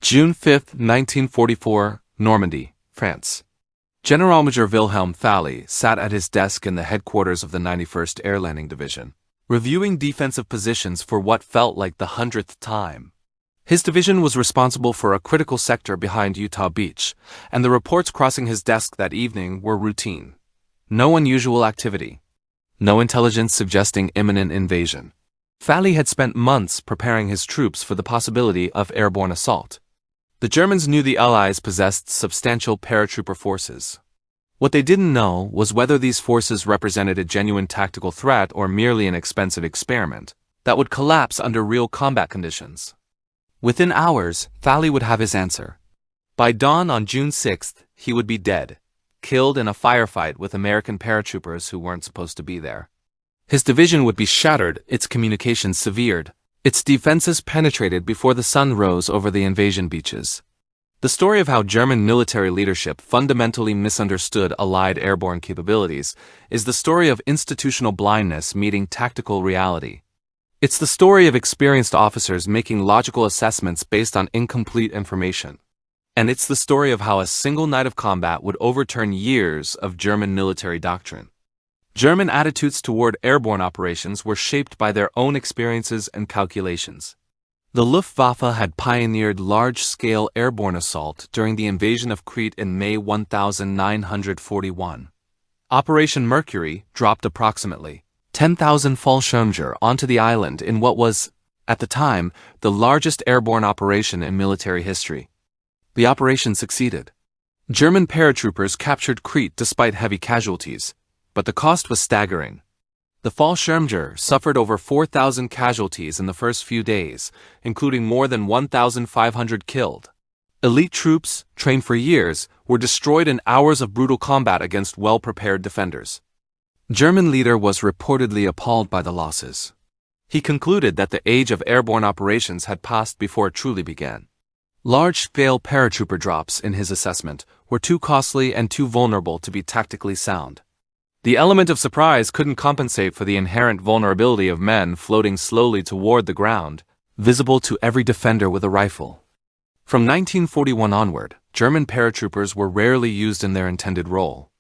June 5, 1944, Normandy, France. General-Major Wilhelm Falley sat at his desk in the headquarters of the 91st Air Landing Division, reviewing defensive positions for what felt like the 100th time. His division was responsible for a critical sector behind Utah Beach, and the reports crossing his desk that evening were routine. No unusual activity. No intelligence suggesting imminent invasion. Falley had spent months preparing his troops for the possibility of airborne assault. The Germans knew the Allies possessed substantial paratrooper forces. What they didn't know was whether these forces represented a genuine tactical threat or merely an expensive experiment that would collapse under real combat conditions. Within hours, Falley would have his answer. By dawn on June 6th, he would be dead, killed in a firefight with American paratroopers who weren't supposed to be there. His division would be shattered, its communications severed, its defenses penetrated before the sun rose over the invasion beaches. The story of how German military leadership fundamentally misunderstood Allied airborne capabilities is the story of institutional blindness meeting tactical reality. It's the story of experienced officers making logical assessments based on incomplete information. And it's the story of how a single night of combat would overturn years of German military doctrine. German attitudes toward airborne operations were shaped by their own experiences and calculations. The Luftwaffe had pioneered large-scale airborne assault during the invasion of Crete in May 1941. Operation Mercury dropped approximately 10,000 Fallschirmjäger onto the island in what was, at the time, the largest airborne operation in military history. The operation succeeded. German paratroopers captured Crete despite heavy casualties, but the cost was staggering. The Fallschirmjäger suffered over 4,000 casualties in the first few days, including more than 1,500 killed. Elite troops, trained for years, were destroyed in hours of brutal combat against well-prepared defenders. German leader was reportedly appalled by the losses. He concluded that the age of airborne operations had passed before it truly began. Large-scale paratrooper drops, in his assessment, were too costly and too vulnerable to be tactically sound. The element of surprise couldn't compensate for the inherent vulnerability of men floating slowly toward the ground, visible to every defender with a rifle. From 1941 onward, German paratroopers were rarely used in their intended role.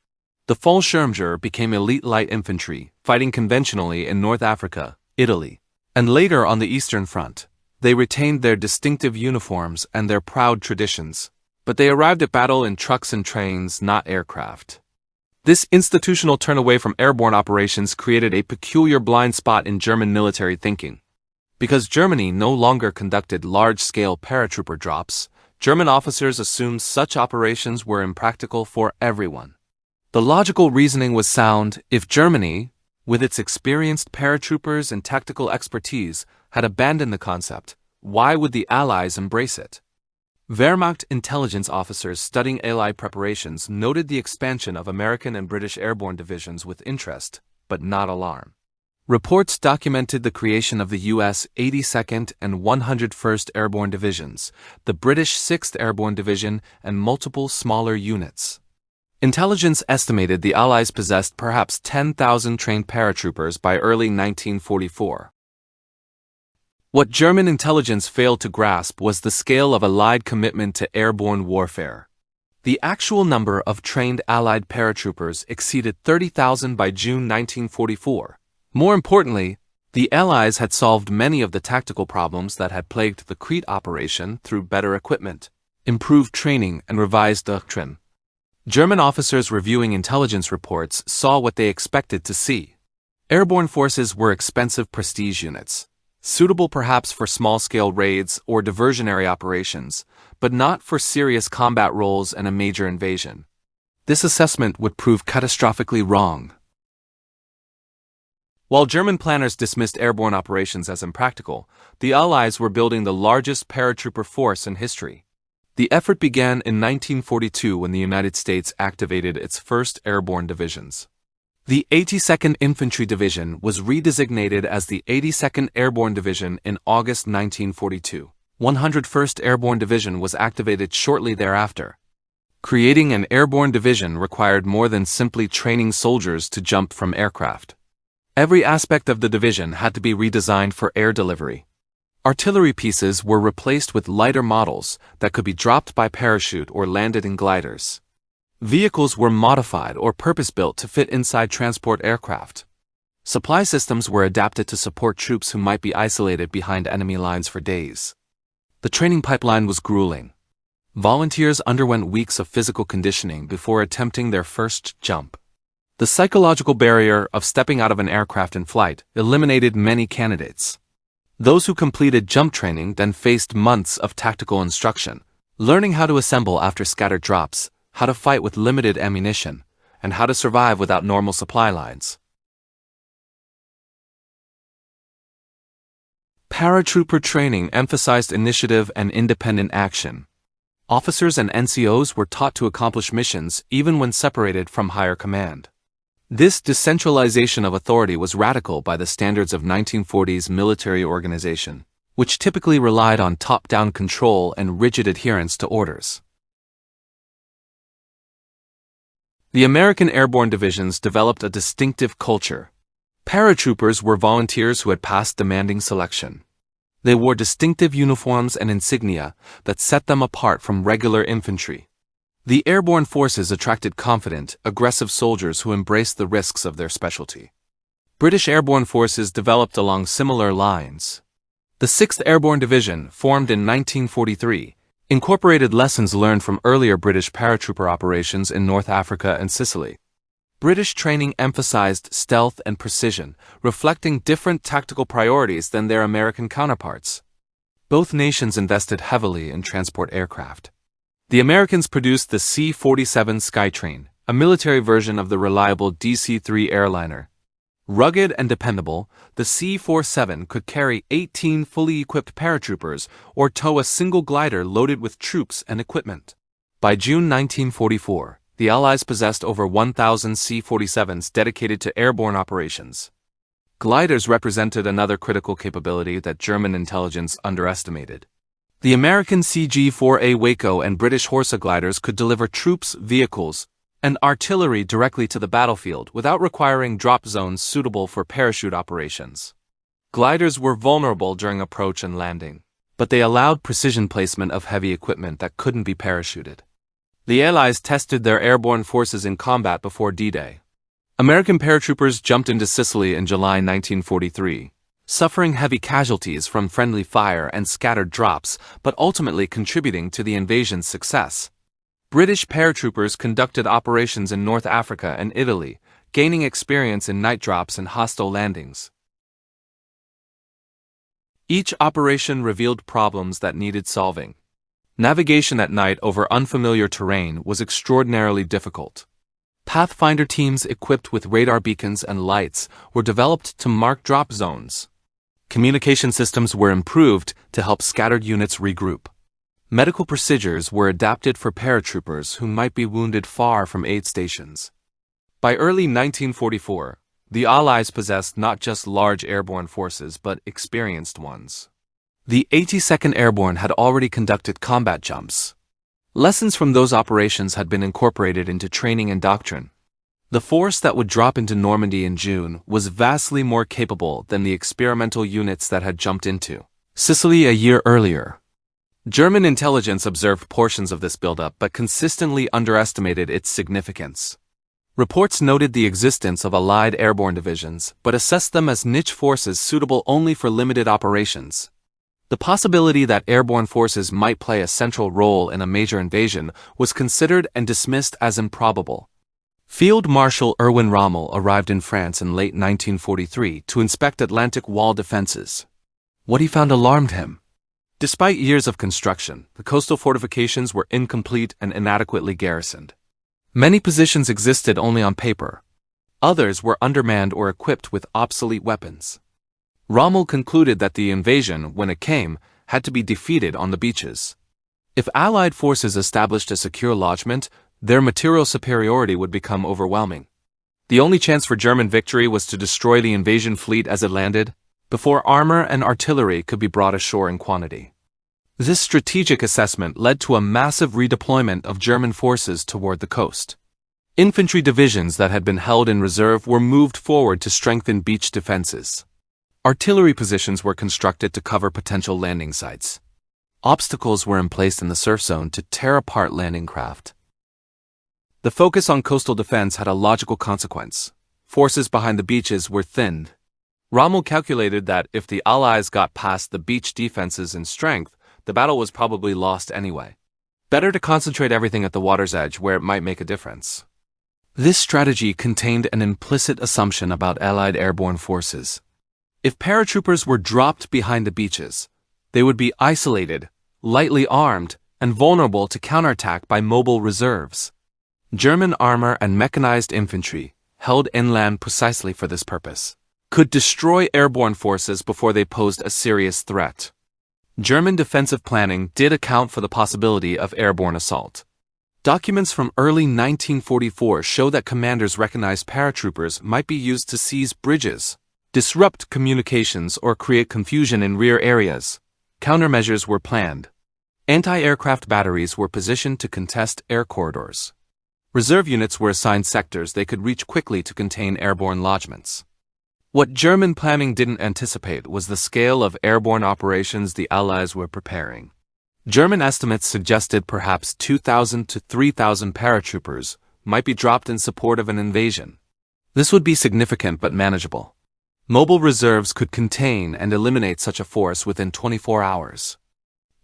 The Fallschirmjäger became elite light infantry, fighting conventionally in North Africa, Italy, and later on the Eastern Front. They retained their distinctive uniforms and their proud traditions, but they arrived at battle in trucks and trains, not aircraft. This institutional turn away from airborne operations created a peculiar blind spot in German military thinking. Because Germany no longer conducted large-scale paratrooper drops, German officers assumed such operations were impractical for everyone. The logical reasoning was sound: if Germany, with its experienced paratroopers and tactical expertise, had abandoned the concept, why would the Allies embrace it? Wehrmacht intelligence officers studying Allied preparations noted the expansion of American and British airborne divisions with interest, but not alarm. Reports documented the creation of the U.S. 82nd and 101st Airborne Divisions, the British 6th Airborne Division, and multiple smaller units. Intelligence estimated the Allies possessed perhaps 10,000 trained paratroopers by early 1944. What German intelligence failed to grasp was the scale of Allied commitment to airborne warfare. The actual number of trained Allied paratroopers exceeded 30,000 by June 1944. More importantly, the Allies had solved many of the tactical problems that had plagued the Crete operation through better equipment, improved training, and revised doctrine. German officers reviewing intelligence reports saw what they expected to see. Airborne forces were expensive prestige units, suitable perhaps for small-scale raids or diversionary operations, but not for serious combat roles and a major invasion. This assessment would prove catastrophically wrong. While German planners dismissed airborne operations as impractical, the Allies were building the largest paratrooper force in history. The effort began in 1942 when the United States activated its first airborne divisions. The 82nd Infantry Division was redesignated as the 82nd Airborne Division in August 1942. 101st Airborne Division was activated shortly thereafter. Creating an airborne division required more than simply training soldiers to jump from aircraft. Every aspect of the division had to be redesigned for air delivery. Artillery pieces were replaced with lighter models that could be dropped by parachute or landed in gliders. Vehicles were modified or purpose-built to fit inside transport aircraft. Supply systems were adapted to support troops who might be isolated behind enemy lines for days. The training pipeline was grueling. Volunteers underwent weeks of physical conditioning before attempting their first jump. The psychological barrier of stepping out of an aircraft in flight eliminated many candidates. Those who completed jump training then faced months of tactical instruction, learning how to assemble after scattered drops, how to fight with limited ammunition, and how to survive without normal supply lines. Paratrooper training emphasized initiative and independent action. Officers and NCOs were taught to accomplish missions even when separated from higher command. This decentralization of authority was radical by the standards of 1940s military organization, which typically relied on top-down control and rigid adherence to orders. The American Airborne Divisions developed a distinctive culture. Paratroopers were volunteers who had passed demanding selection. They wore distinctive uniforms and insignia that set them apart from regular infantry. The airborne forces attracted confident, aggressive soldiers who embraced the risks of their specialty. British airborne forces developed along similar lines. The 6th Airborne Division, formed in 1943, incorporated lessons learned from earlier British paratrooper operations in North Africa and Sicily. British training emphasized stealth and precision, reflecting different tactical priorities than their American counterparts. Both nations invested heavily in transport aircraft. The Americans produced the C-47 Skytrain, a military version of the reliable DC-3 airliner. Rugged and dependable, the C-47 could carry 18 fully equipped paratroopers or tow a single glider loaded with troops and equipment. By June 1944, the Allies possessed over 1,000 C-47s dedicated to airborne operations. Gliders represented another critical capability that German intelligence underestimated. The American CG-4A Waco and British Horsa gliders could deliver troops, vehicles, and artillery directly to the battlefield without requiring drop zones suitable for parachute operations. Gliders were vulnerable during approach and landing, but they allowed precision placement of heavy equipment that couldn't be parachuted. The Allies tested their airborne forces in combat before D-Day. American paratroopers jumped into Sicily in July 1943. Suffering heavy casualties from friendly fire and scattered drops, but ultimately contributing to the invasion's success. British paratroopers conducted operations in North Africa and Italy, gaining experience in night drops and hostile landings. Each operation revealed problems that needed solving. Navigation at night over unfamiliar terrain was extraordinarily difficult. Pathfinder teams equipped with radar beacons and lights were developed to mark drop zones. Communication systems were improved to help scattered units regroup. Medical procedures were adapted for paratroopers who might be wounded far from aid stations. By early 1944, the Allies possessed not just large airborne forces but experienced ones. The 82nd Airborne had already conducted combat jumps. Lessons from those operations had been incorporated into training and doctrine. The force that would drop into Normandy in June was vastly more capable than the experimental units that had jumped into Sicily a year earlier. German intelligence observed portions of this buildup but consistently underestimated its significance. Reports noted the existence of Allied airborne divisions but assessed them as niche forces suitable only for limited operations. The possibility that airborne forces might play a central role in a major invasion was considered and dismissed as improbable. Field Marshal Erwin Rommel arrived in France in late 1943 to inspect Atlantic Wall defenses. What he found alarmed him. Despite years of construction, the coastal fortifications were incomplete and inadequately garrisoned. Many positions existed only on paper. Others were undermanned or equipped with obsolete weapons. Rommel concluded that the invasion, when it came, had to be defeated on the beaches. If Allied forces established a secure lodgment, their material superiority would become overwhelming. The only chance for German victory was to destroy the invasion fleet as it landed, before armor and artillery could be brought ashore in quantity. This strategic assessment led to a massive redeployment of German forces toward the coast. Infantry divisions that had been held in reserve were moved forward to strengthen beach defenses. Artillery positions were constructed to cover potential landing sites. Obstacles were placed in the surf zone to tear apart landing craft. The focus on coastal defense had a logical consequence. Forces behind the beaches were thinned. Rommel calculated that if the Allies got past the beach defenses in strength, the battle was probably lost anyway. Better to concentrate everything at the water's edge where it might make a difference. This strategy contained an implicit assumption about Allied airborne forces. If paratroopers were dropped behind the beaches, they would be isolated, lightly armed, and vulnerable to counterattack by mobile reserves. German armor and mechanized infantry, held inland precisely for this purpose, could destroy airborne forces before they posed a serious threat. German defensive planning did account for the possibility of airborne assault. Documents from early 1944 show that commanders recognized paratroopers might be used to seize bridges, disrupt communications, or create confusion in rear areas. Countermeasures were planned. Anti-aircraft batteries were positioned to contest air corridors. Reserve units were assigned sectors they could reach quickly to contain airborne lodgements. What German planning didn't anticipate was the scale of airborne operations the Allies were preparing. German estimates suggested perhaps 2,000 to 3,000 paratroopers might be dropped in support of an invasion. This would be significant but manageable. Mobile reserves could contain and eliminate such a force within 24 hours.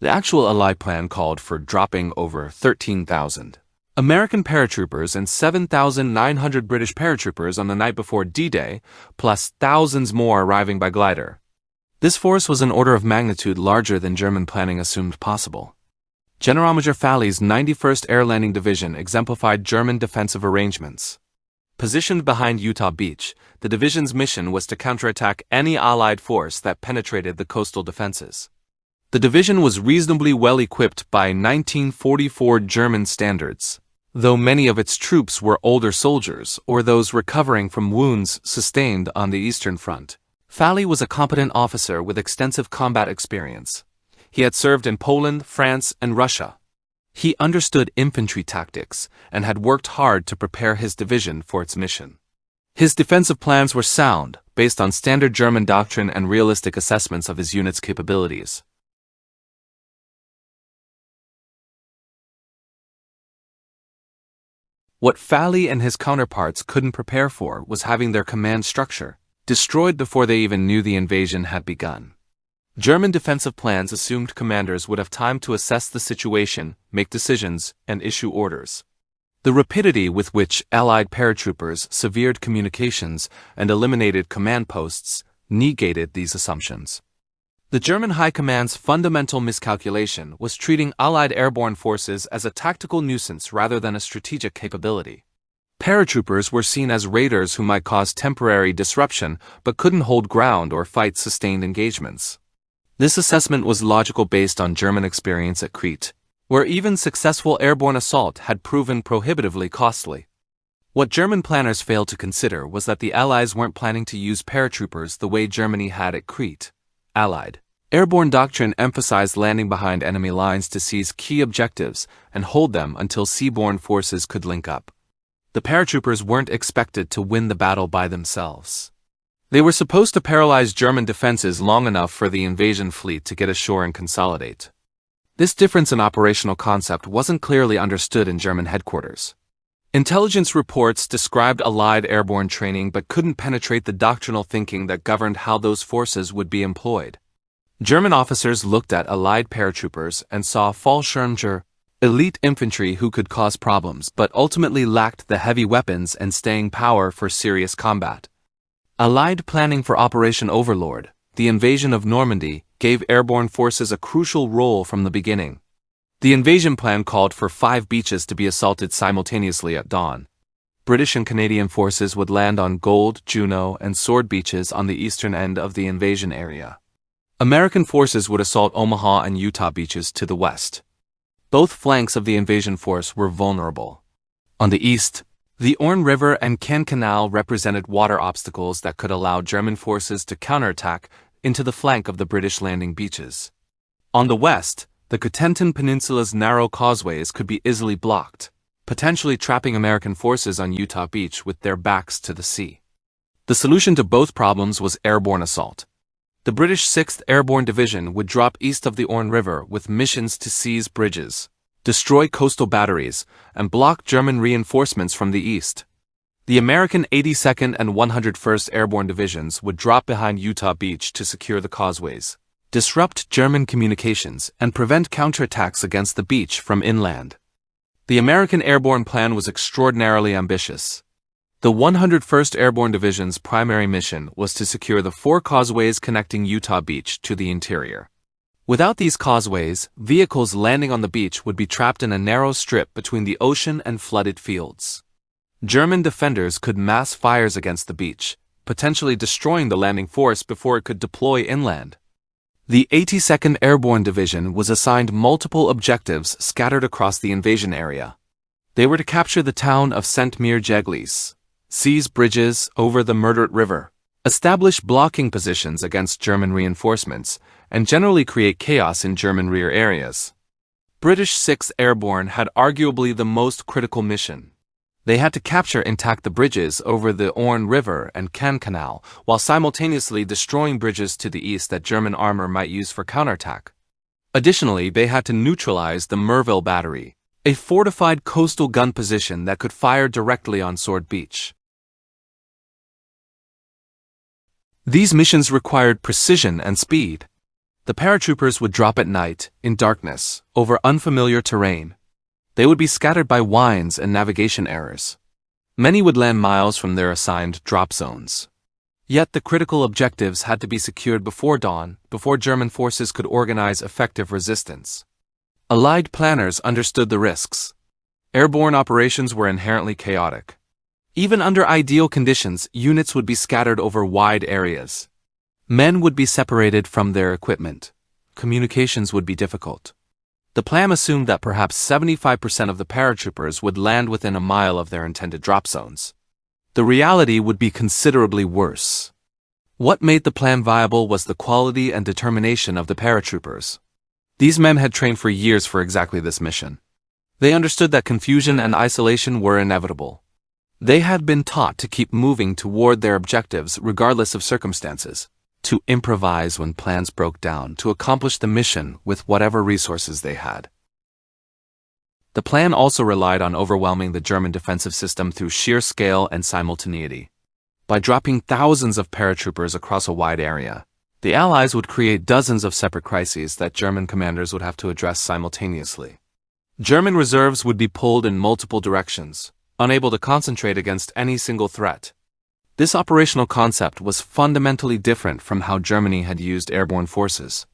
The actual Allied plan called for dropping over 13,000 American paratroopers and 7,900 British paratroopers on the night before D-Day, plus thousands more arriving by glider. This force was an order of magnitude larger than German planning assumed possible. General Falley's 91st Air Landing Division exemplified German defensive arrangements. Positioned behind Utah Beach, the division's mission was to counterattack any Allied force that penetrated the coastal defenses. The division was reasonably well equipped by 1944 German standards, though many of its troops were older soldiers or those recovering from wounds sustained on the Eastern Front. Falley was a competent officer with extensive combat experience. He had served in Poland, France, and Russia. He understood infantry tactics and had worked hard to prepare his division for its mission. His defensive plans were sound, based on standard German doctrine and realistic assessments of his unit's capabilities. What Falley and his counterparts couldn't prepare for was having their command structure destroyed before they even knew the invasion had begun. German defensive plans assumed commanders would have time to assess the situation, make decisions, and issue orders. The rapidity with which Allied paratroopers severed communications and eliminated command posts negated these assumptions. The German High Command's fundamental miscalculation was treating Allied airborne forces as a tactical nuisance rather than a strategic capability. Paratroopers were seen as raiders who might cause temporary disruption but couldn't hold ground or fight sustained engagements. This assessment was logical based on German experience at Crete, where even successful airborne assault had proven prohibitively costly. What German planners failed to consider was that the Allies weren't planning to use paratroopers the way Germany had at Crete. Allied airborne doctrine emphasized landing behind enemy lines to seize key objectives and hold them until seaborne forces could link up. The paratroopers weren't expected to win the battle by themselves. They were supposed to paralyze German defenses long enough for the invasion fleet to get ashore and consolidate. This difference in operational concept wasn't clearly understood in German headquarters. Intelligence reports described Allied airborne training but couldn't penetrate the doctrinal thinking that governed how those forces would be employed. German officers looked at Allied paratroopers and saw Fallschirmjäger, elite infantry who could cause problems but ultimately lacked the heavy weapons and staying power for serious combat. Allied planning for Operation Overlord, the invasion of Normandy, gave airborne forces a crucial role from the beginning. The invasion plan called for 5 beaches to be assaulted simultaneously at dawn. British and Canadian forces would land on Gold, Juno, and Sword beaches on the eastern end of the invasion area. American forces would assault Omaha and Utah beaches to the west. Both flanks of the invasion force were vulnerable. On the east, the Orne River and Caen Canal represented water obstacles that could allow German forces to counterattack into the flank of the British landing beaches. On the west, the Cotentin Peninsula's narrow causeways could be easily blocked, potentially trapping American forces on Utah Beach with their backs to the sea. The solution to both problems was airborne assault. The British 6th Airborne Division would drop east of the Orne River with missions to seize bridges, destroy coastal batteries, and block German reinforcements from the east. The American 82nd and 101st Airborne Divisions would drop behind Utah Beach to secure the causeways, disrupt German communications, and prevent counterattacks against the beach from inland. The American airborne plan was extraordinarily ambitious. The 101st Airborne Division's primary mission was to secure the 4 causeways connecting Utah Beach to the interior. Without these causeways, vehicles landing on the beach would be trapped in a narrow strip between the ocean and flooded fields. German defenders could mass fires against the beach, potentially destroying the landing force before it could deploy inland. The 82nd Airborne Division was assigned multiple objectives scattered across the invasion area. They were to capture the town of Saint-Mir-Jeglis, seize bridges over the Murdered River, establish blocking positions against German reinforcements, and generally create chaos in German rear areas. British 6th Airborne had arguably the most critical mission. They had to capture intact the bridges over the Orne River and Caen Canal, while simultaneously destroying bridges to the east that German armor might use for counterattack. Additionally, they had to neutralize the Merville Battery, a fortified coastal gun position that could fire directly on Sword Beach. These missions required precision and speed. The paratroopers would drop at night, in darkness, over unfamiliar terrain. They would be scattered by winds and navigation errors. Many would land miles from their assigned drop zones. Yet the critical objectives had to be secured before dawn, before German forces could organize effective resistance. Allied planners understood the risks. Airborne operations were inherently chaotic. Even under ideal conditions, units would be scattered over wide areas. Men would be separated from their equipment. Communications would be difficult. The plan assumed that perhaps 75% of the paratroopers would land within a mile of their intended drop zones. The reality would be considerably worse. What made the plan viable was the quality and determination of the paratroopers. These men had trained for years for exactly this mission. They understood that confusion and isolation were inevitable. They had been taught to keep moving toward their objectives regardless of circumstances, to improvise when plans broke down, to accomplish the mission with whatever resources they had. The plan also relied on overwhelming the German defensive system through sheer scale and simultaneity. By dropping thousands of paratroopers across a wide area, the Allies would create dozens of separate crises that German commanders would have to address simultaneously. German reserves would be pulled in multiple directions, unable to concentrate against any single threat. This operational concept was fundamentally different from how Germany had used airborne forces.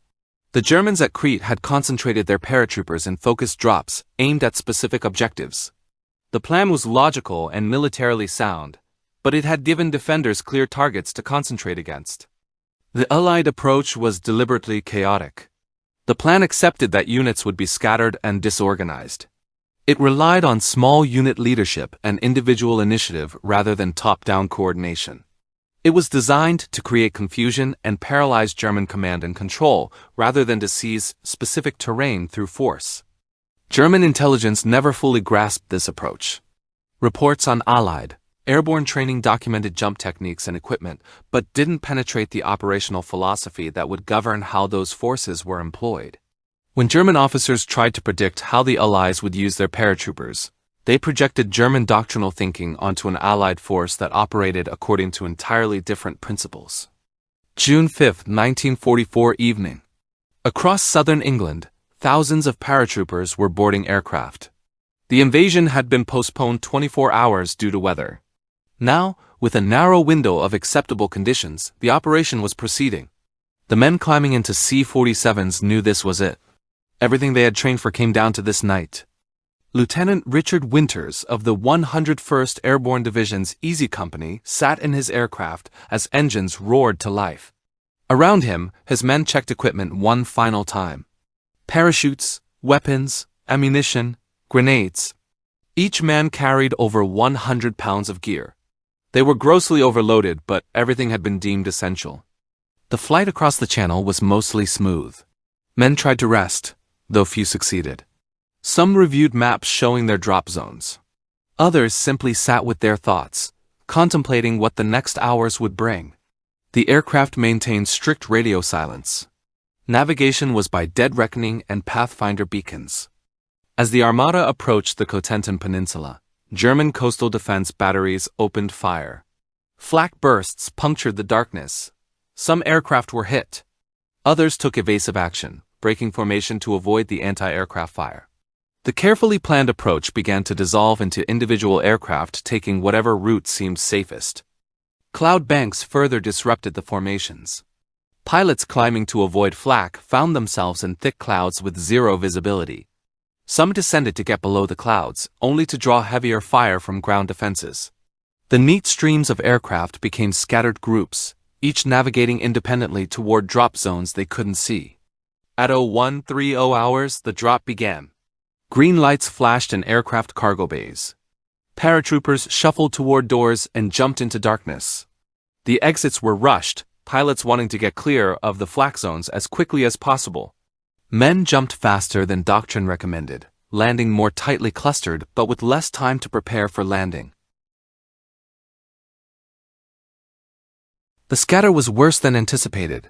The Germans at Crete had concentrated their paratroopers in focused drops aimed at specific objectives. The plan was logical and militarily sound, but it had given defenders clear targets to concentrate against. The Allied approach was deliberately chaotic. The plan accepted that units would be scattered and disorganized. It relied on small unit leadership and individual initiative rather than top-down coordination. It was designed to create confusion and paralyze German command and control rather than to seize specific terrain through force. German intelligence never fully grasped this approach. Reports on Allied airborne training documented jump techniques and equipment, but didn't penetrate the operational philosophy that would govern how those forces were employed. When German officers tried to predict how the Allies would use their paratroopers, they projected German doctrinal thinking onto an Allied force that operated according to entirely different principles. June 5, 1944 evening. Across southern England, thousands of paratroopers were boarding aircraft. The invasion had been postponed 24 hours due to weather. Now, with a narrow window of acceptable conditions, the operation was proceeding. The men climbing into C-47s knew this was it. Everything they had trained for came down to this night. Lieutenant Richard Winters of the 101st Airborne Division's Easy Company sat in his aircraft as engines roared to life. Around him, his men checked equipment one final time. Parachutes, weapons, ammunition, grenades. Each man carried over 100 pounds of gear. They were grossly overloaded, but everything had been deemed essential. The flight across the channel was mostly smooth. Men tried to rest, though few succeeded. Some reviewed maps showing their drop zones. Others simply sat with their thoughts, contemplating what the next hours would bring. The aircraft maintained strict radio silence. Navigation was by dead reckoning and pathfinder beacons. As the Armada approached the Cotentin Peninsula, German coastal defense batteries opened fire. Flak bursts punctured the darkness. Some aircraft were hit. Others took evasive action, breaking formation to avoid the anti-aircraft fire. The carefully planned approach began to dissolve into individual aircraft taking whatever route seemed safest. Cloud banks further disrupted the formations. Pilots climbing to avoid flak found themselves in thick clouds with zero visibility. Some descended to get below the clouds, only to draw heavier fire from ground defenses. The neat streams of aircraft became scattered groups, each navigating independently toward drop zones they couldn't see. At 0130 hours, the drop began. Green lights flashed in aircraft cargo bays. Paratroopers shuffled toward doors and jumped into darkness. The exits were rushed, pilots wanting to get clear of the flak zones as quickly as possible. Men jumped faster than doctrine recommended, landing more tightly clustered but with less time to prepare for landing. The scatter was worse than anticipated.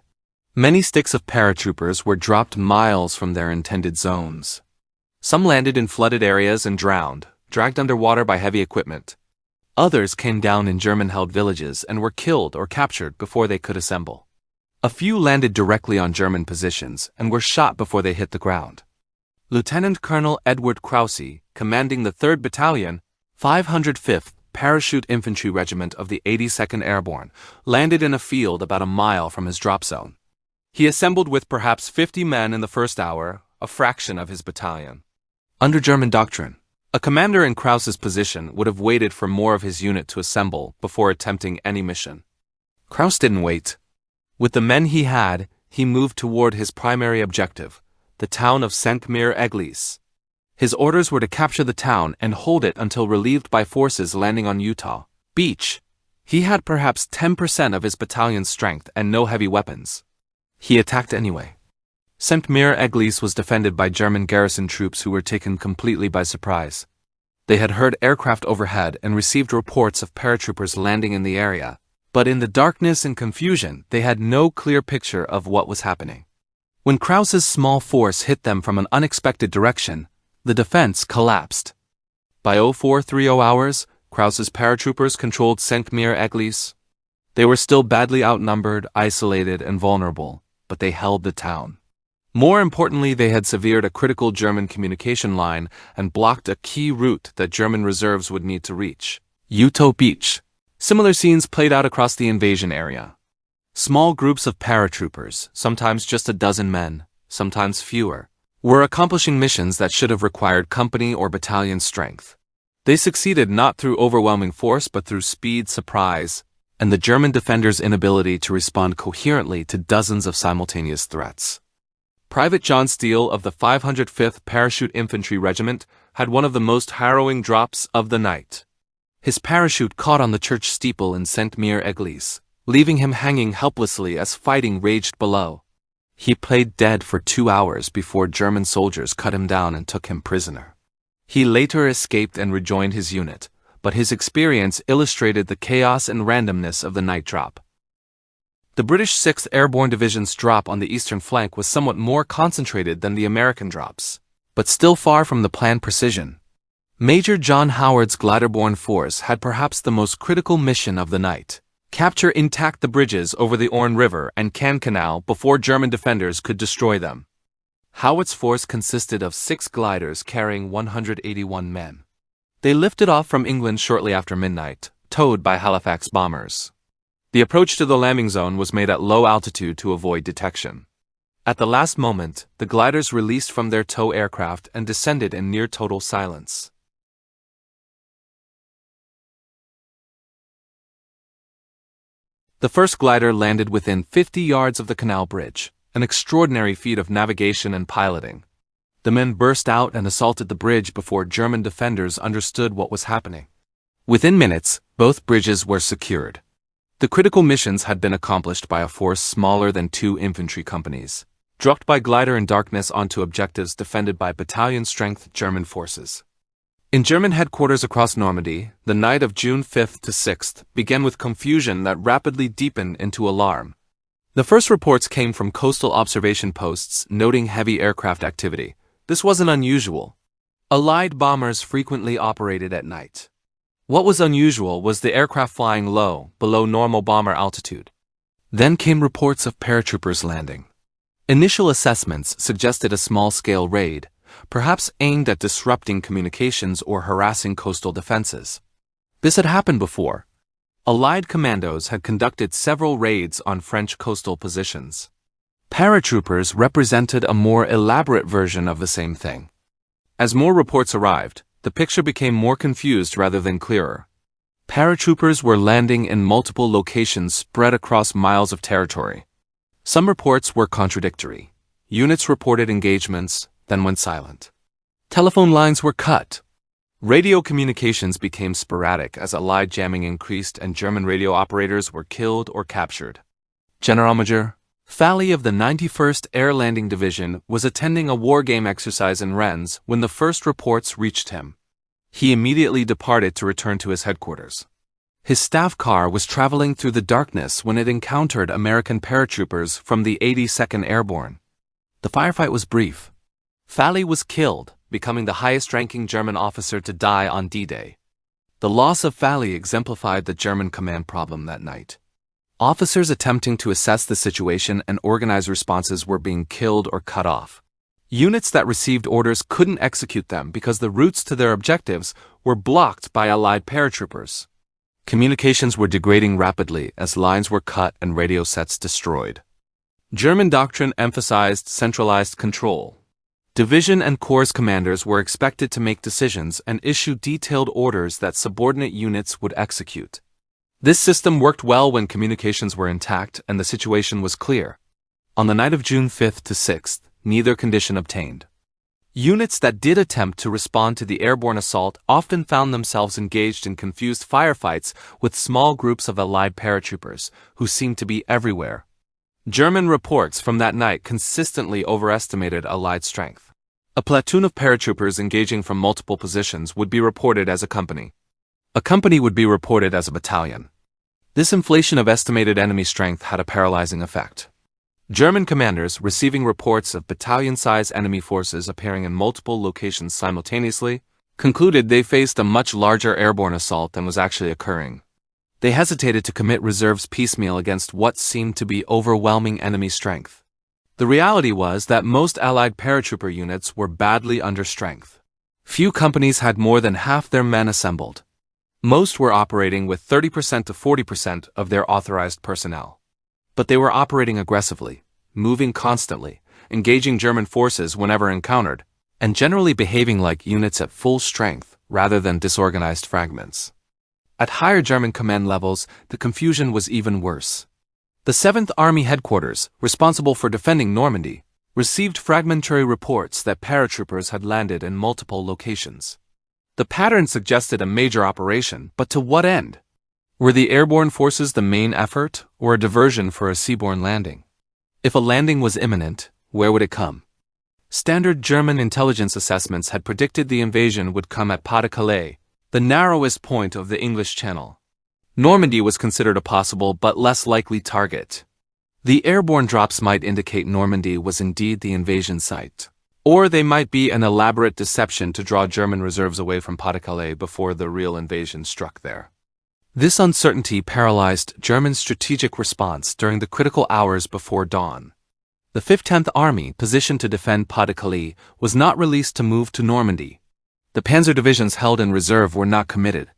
Many sticks of paratroopers were dropped miles from their intended zones. Some landed in flooded areas and drowned, dragged underwater by heavy equipment. Others came down in German-held villages and were killed or captured before they could assemble. A few landed directly on German positions and were shot before they hit the ground. Lieutenant Colonel Edward Krause, commanding the 3rd Battalion, 505th Parachute Infantry Regiment of the 82nd Airborne, landed in a field about a mile from his drop zone. He assembled with perhaps 50 men in the first hour, a fraction of his battalion. Under German doctrine, a commander in Krause's position would have waited for more of his unit to assemble before attempting any mission. Krause didn't wait. With the men he had, he moved toward his primary objective, the town of Saint-Mère-Église. His orders were to capture the town and hold it until relieved by forces landing on Utah Beach. He had perhaps 10% of his battalion's strength and no heavy weapons. He attacked anyway. Saint-Mère-Église was defended by German garrison troops who were taken completely by surprise. They had heard aircraft overhead and received reports of paratroopers landing in the area, but in the darkness and confusion, they had no clear picture of what was happening. When Krause's small force hit them from an unexpected direction, the defense collapsed. By 0430 hours, Krause's paratroopers controlled Saint-Mère-Église. They were still badly outnumbered, isolated, and vulnerable, but they held the town. More importantly, they had severed a critical German communication line and blocked a key route that German reserves would need to reach, Utah Beach. Similar scenes played out across the invasion area. Small groups of paratroopers, sometimes just a dozen men, sometimes fewer, were accomplishing missions that should have required company or battalion strength. They succeeded not through overwhelming force but through speed, surprise, and the German defenders' inability to respond coherently to dozens of simultaneous threats. Private John Steele of the 505th Parachute Infantry Regiment had one of the most harrowing drops of the night. His parachute caught on the church steeple in Saint-Mère-Église, leaving him hanging helplessly as fighting raged below. He played dead for 2 hours before German soldiers cut him down and took him prisoner. He later escaped and rejoined his unit, but his experience illustrated the chaos and randomness of the night drop. The British 6th Airborne Division's drop on the eastern flank was somewhat more concentrated than the American drops, but still far from the planned precision. Major John Howard's glider-borne force had perhaps the most critical mission of the night: capture intact the bridges over the Orne River and Caen Canal before German defenders could destroy them. Howard's force consisted of 6 gliders carrying 181 men. They lifted off from England shortly after midnight, towed by Halifax bombers. The approach to the landing zone was made at low altitude to avoid detection. At the last moment, the gliders released from their tow aircraft and descended in near total silence. The first glider landed within 50 yards of the canal bridge, an extraordinary feat of navigation and piloting. The men burst out and assaulted the bridge before German defenders understood what was happening. Within minutes, both bridges were secured. The critical missions had been accomplished by a force smaller than 2 infantry companies, dropped by glider in darkness onto objectives defended by battalion-strength German forces. In German headquarters across Normandy, the night of June 5th to 6th began with confusion that rapidly deepened into alarm. The first reports came from coastal observation posts noting heavy aircraft activity. This wasn't unusual. Allied bombers frequently operated at night. What was unusual was the aircraft flying low, below normal bomber altitude. Then came reports of paratroopers landing. Initial assessments suggested a small-scale raid, perhaps aimed at disrupting communications or harassing coastal defenses. This had happened before. Allied commandos had conducted several raids on French coastal positions. Paratroopers represented a more elaborate version of the same thing. As more reports arrived, the picture became more confused rather than clearer. Paratroopers were landing in multiple locations spread across miles of territory. Some reports were contradictory. Units reported engagements, then went silent. Telephone lines were cut. Radio communications became sporadic as Allied jamming increased and German radio operators were killed or captured. Generalmajor Falley of the 91st Air Landing Division was attending a war game exercise in Rennes when the first reports reached him. He immediately departed to return to his headquarters. His staff car was traveling through the darkness when it encountered American paratroopers from the 82nd Airborne. The firefight was brief. Falley was killed, becoming the highest-ranking German officer to die on D-Day. The loss of Falley exemplified the German command problem that night. Officers attempting to assess the situation and organize responses were being killed or cut off. Units that received orders couldn't execute them because the routes to their objectives were blocked by Allied paratroopers. Communications were degrading rapidly as lines were cut and radio sets destroyed. German doctrine emphasized centralized control. Division and corps commanders were expected to make decisions and issue detailed orders that subordinate units would execute. This system worked well when communications were intact and the situation was clear. On the night of June 5th to 6th, neither condition obtained. Units that did attempt to respond to the airborne assault often found themselves engaged in confused firefights with small groups of Allied paratroopers, who seemed to be everywhere. German reports from that night consistently overestimated Allied strength. A platoon of paratroopers engaging from multiple positions would be reported as a company. A company would be reported as a battalion. This inflation of estimated enemy strength had a paralyzing effect. German commanders, receiving reports of battalion-size enemy forces appearing in multiple locations simultaneously, concluded they faced a much larger airborne assault than was actually occurring. They hesitated to commit reserves piecemeal against what seemed to be overwhelming enemy strength. The reality was that most Allied paratrooper units were badly under strength. Few companies had more than half their men assembled. Most were operating with 30% to 40% of their authorized personnel. But they were operating aggressively, moving constantly, engaging German forces whenever encountered, and generally behaving like units at full strength rather than disorganized fragments. At higher German command levels, the confusion was even worse. The 7th Army Headquarters, responsible for defending Normandy, received fragmentary reports that paratroopers had landed in multiple locations. The pattern suggested a major operation, but to what end? Were the airborne forces the main effort, or a diversion for a seaborne landing? If a landing was imminent, where would it come? Standard German intelligence assessments had predicted the invasion would come at Pas-de-Calais, the narrowest point of the English Channel. Normandy was considered a possible but less likely target. The airborne drops might indicate Normandy was indeed the invasion site. Or they might be an elaborate deception to draw German reserves away from Pas-de-Calais before the real invasion struck there. This uncertainty paralyzed German strategic response during the critical hours before dawn. The 15th Army, positioned to defend Pas-de-Calais, was not released to move to Normandy. The panzer divisions held in reserve were not committed.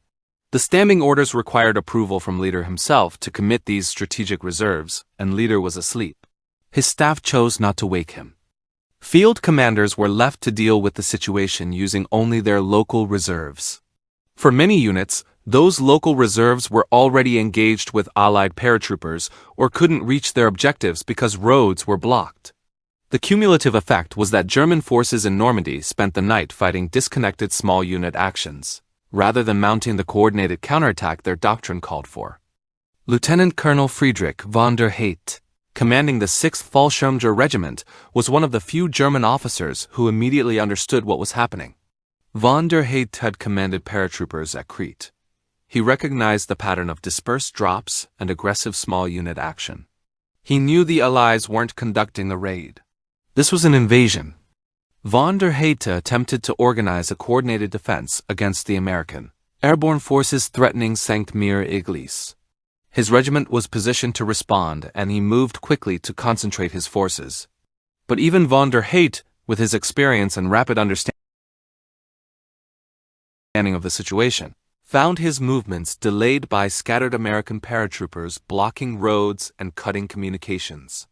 The standing orders required approval from Leader himself to commit these strategic reserves, and Leader was asleep. His staff chose not to wake him. Field commanders were left to deal with the situation using only their local reserves. For many units, those local reserves were already engaged with Allied paratroopers or couldn't reach their objectives because roads were blocked. The cumulative effect was that German forces in Normandy spent the night fighting disconnected small unit actions, rather than mounting the coordinated counterattack their doctrine called for. Lieutenant Colonel Friedrich von der Heydt, commanding the 6th Fallschirmjäger Regiment, was one of the few German officers who immediately understood what was happening. Von der Heydte had commanded paratroopers at Crete. He recognized the pattern of dispersed drops and aggressive small unit action. He knew the Allies weren't conducting a raid. This was an invasion. Von der Heydte attempted to organize a coordinated defense against the American airborne forces threatening Sainte-Mère-Église. His regiment was positioned to respond, and he moved quickly to concentrate his forces. But even von der Heydte, with his experience and rapid understanding of the situation, found his movements delayed by scattered American paratroopers blocking roads and cutting communications.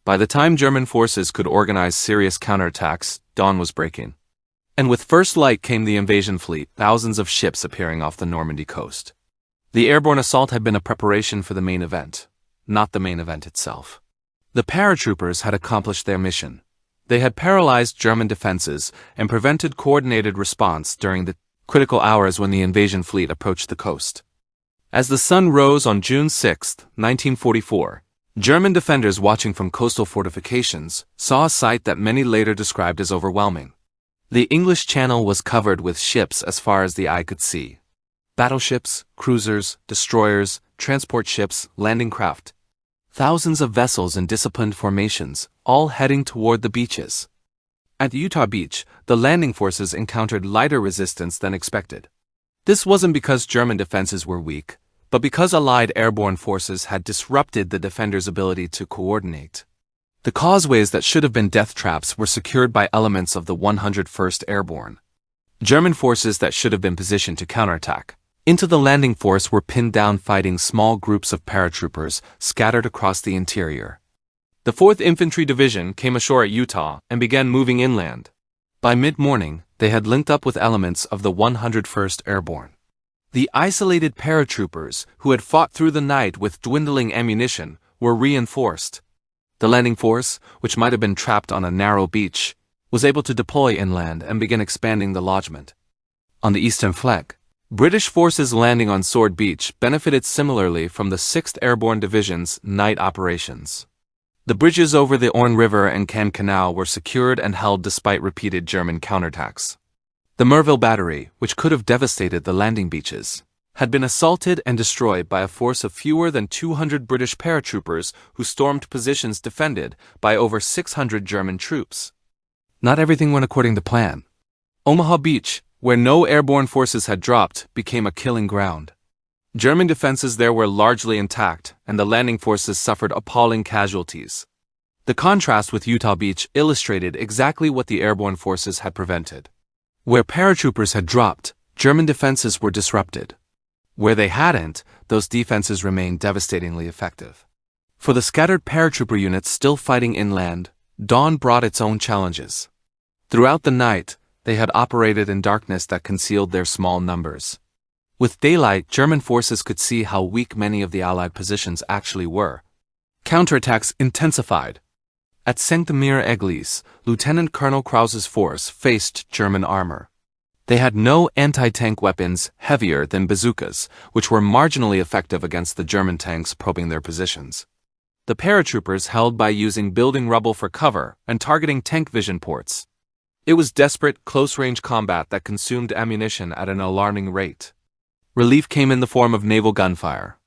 By the time German forces could organize serious counterattacks, dawn was breaking. And with first light came the invasion fleet, thousands of ships appearing off the Normandy coast. The airborne assault had been a preparation for the main event, not the main event itself. The paratroopers had accomplished their mission. They had paralyzed German defenses and prevented coordinated response during the critical hours when the invasion fleet approached the coast. As the sun rose on June 6, 1944, German defenders watching from coastal fortifications saw a sight that many later described as overwhelming. The English Channel was covered with ships as far as the eye could see. Battleships, cruisers, destroyers, transport ships, landing craft. Thousands of vessels in disciplined formations, all heading toward the beaches. At Utah Beach, the landing forces encountered lighter resistance than expected. This wasn't because German defenses were weak, but because Allied airborne forces had disrupted the defenders' ability to coordinate. The causeways that should have been death traps were secured by elements of the 101st Airborne. German forces that should have been positioned to counterattack into the landing force were pinned down fighting small groups of paratroopers scattered across the interior. The 4th Infantry Division came ashore at Utah and began moving inland. By mid-morning, they had linked up with elements of the 101st Airborne. The isolated paratroopers, who had fought through the night with dwindling ammunition, were reinforced. The landing force, which might have been trapped on a narrow beach, was able to deploy inland and begin expanding the lodgment. On the eastern flank, British forces landing on Sword Beach benefited similarly from the 6th Airborne Division's night operations. The bridges over the Orne River and Caen Canal were secured and held despite repeated German counterattacks. The Merville Battery, which could have devastated the landing beaches, had been assaulted and destroyed by a force of fewer than 200 British paratroopers who stormed positions defended by over 600 German troops. Not everything went according to plan. Omaha Beach, where no airborne forces had dropped, became a killing ground. German defenses there were largely intact, and the landing forces suffered appalling casualties. The contrast with Utah Beach illustrated exactly what the airborne forces had prevented. Where paratroopers had dropped, German defenses were disrupted. Where they hadn't, those defenses remained devastatingly effective. For the scattered paratrooper units still fighting inland, dawn brought its own challenges. Throughout the night, they had operated in darkness that concealed their small numbers. With daylight, German forces could see how weak many of the Allied positions actually were. Counterattacks intensified. At Sainte-Mère-Église, Lieutenant Colonel Krause's force faced German armor. They had no anti-tank weapons heavier than bazookas, which were marginally effective against the German tanks probing their positions. The paratroopers held by using building rubble for cover and targeting tank vision ports. It was desperate, close-range combat that consumed ammunition at an alarming rate. Relief came in the form of naval gunfire.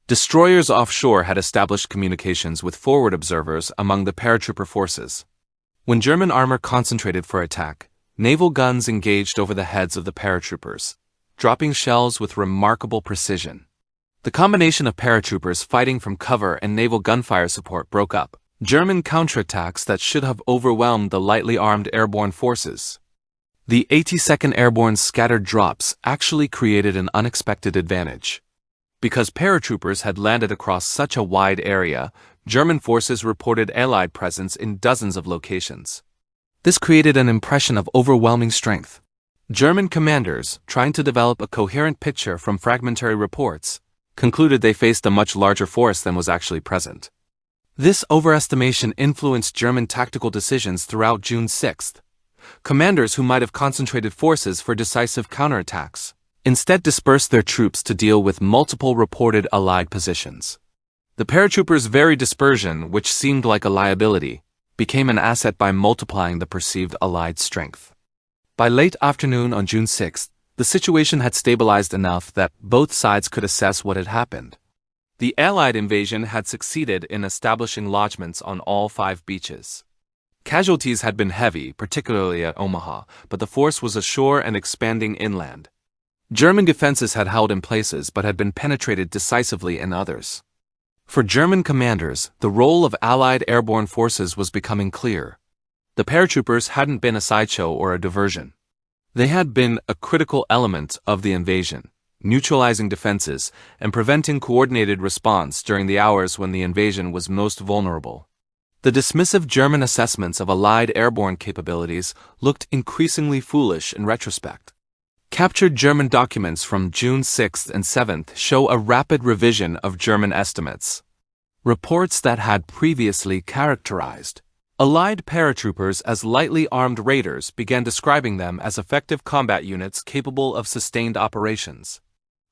Destroyers offshore had established communications with forward observers among the paratrooper forces. When German armor concentrated for attack, naval guns engaged over the heads of the paratroopers, dropping shells with remarkable precision. The combination of paratroopers fighting from cover and naval gunfire support broke up German counterattacks that should have overwhelmed the lightly armed airborne forces. The 82nd Airborne's scattered drops actually created an unexpected advantage. Because paratroopers had landed across such a wide area, German forces reported Allied presence in dozens of locations. This created an impression of overwhelming strength. German commanders, trying to develop a coherent picture from fragmentary reports, concluded they faced a much larger force than was actually present. This overestimation influenced German tactical decisions throughout June 6th. Commanders who might have concentrated forces for decisive counterattacks instead dispersed their troops to deal with multiple reported Allied positions. The paratroopers' very dispersion, which seemed like a liability, became an asset by multiplying the perceived Allied strength. By late afternoon on June 6, the situation had stabilized enough that both sides could assess what had happened. The Allied invasion had succeeded in establishing lodgements on all 5 beaches. Casualties had been heavy, particularly at Omaha, but the force was ashore and expanding inland. German defenses had held in places but had been penetrated decisively in others. For German commanders, the role of Allied airborne forces was becoming clear. The paratroopers hadn't been a sideshow or a diversion. They had been a critical element of the invasion, neutralizing defenses and preventing coordinated response during the hours when the invasion was most vulnerable. The dismissive German assessments of Allied airborne capabilities looked increasingly foolish in retrospect. Captured German documents from June 6th and 7th show a rapid revision of German estimates. Reports that had previously characterized Allied paratroopers as lightly armed raiders began describing them as effective combat units capable of sustained operations.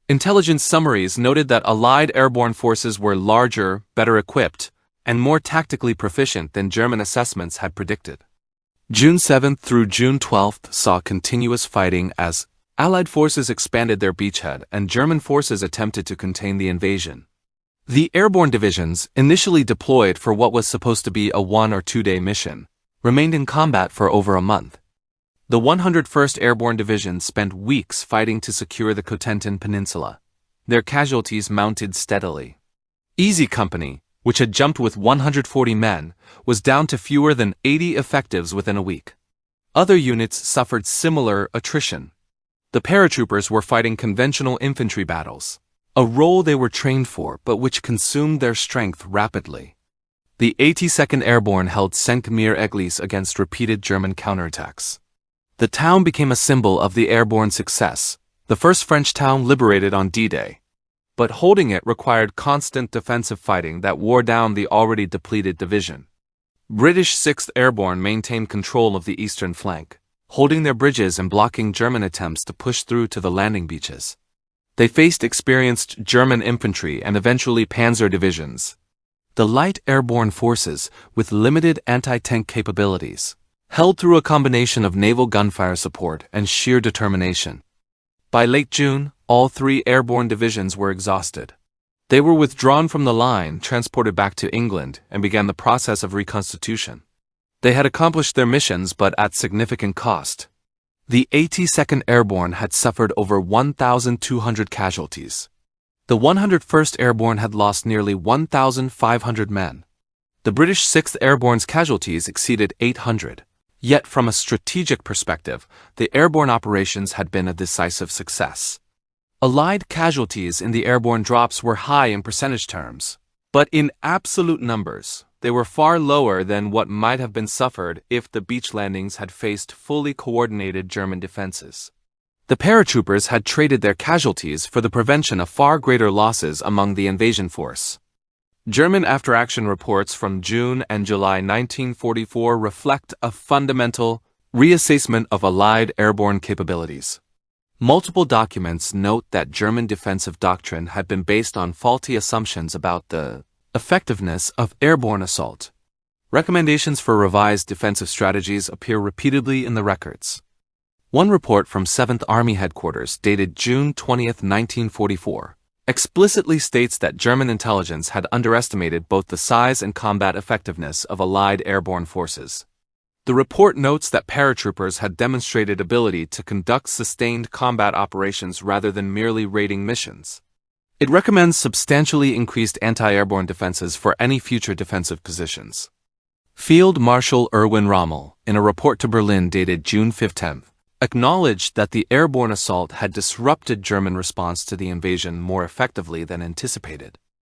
Intelligence summaries noted that Allied airborne forces were larger, better equipped, and more tactically proficient than German assessments had predicted. June 7th through June 12th saw continuous fighting as Allied forces expanded their beachhead and German forces attempted to contain the invasion. The Airborne Divisions, initially deployed for what was supposed to be a 1 or 2 day mission, remained in combat for over a month. The 101st Airborne Division spent weeks fighting to secure the Cotentin Peninsula. Their casualties mounted steadily. Easy Company, which had jumped with 140 men, was down to fewer than 80 effectives within a week. Other units suffered similar attrition. The paratroopers were fighting conventional infantry battles, a role they were trained for but which consumed their strength rapidly. The 82nd Airborne held Sencquemire-Eglise against repeated German counterattacks. The town became a symbol of the airborne success, the first French town liberated on D-Day. But holding it required constant defensive fighting that wore down the already depleted division. British 6th Airborne maintained control of the eastern flank, holding their bridges and blocking German attempts to push through to the landing beaches. They faced experienced German infantry and eventually panzer divisions. The light airborne forces, with limited anti-tank capabilities, held through a combination of naval gunfire support and sheer determination. By late June, all 3 airborne divisions were exhausted. They were withdrawn from the line, transported back to England, and began the process of reconstitution. They had accomplished their missions but at significant cost. The 82nd Airborne had suffered over 1,200 casualties. The 101st Airborne had lost nearly 1,500 men. The British 6th Airborne's casualties exceeded 800. Yet from a strategic perspective, the airborne operations had been a decisive success. Allied casualties in the airborne drops were high in percentage terms, but in absolute numbers, they were far lower than what might have been suffered if the beach landings had faced fully coordinated German defenses. The paratroopers had traded their casualties for the prevention of far greater losses among the invasion force. German after-action reports from June and July 1944 reflect a fundamental reassessment of Allied airborne capabilities. Multiple documents note that German defensive doctrine had been based on faulty assumptions about the effectiveness of airborne assault. Recommendations for revised defensive strategies appear repeatedly in the records. One report from 7th Army Headquarters dated June 20, 1944, explicitly states that German intelligence had underestimated both the size and combat effectiveness of Allied airborne forces. The report notes that paratroopers had demonstrated ability to conduct sustained combat operations rather than merely raiding missions. It recommends substantially increased anti-airborne defenses for any future defensive positions. Field Marshal Erwin Rommel, in a report to Berlin dated June 15, acknowledged that the airborne assault had disrupted German response to the invasion more effectively than anticipated.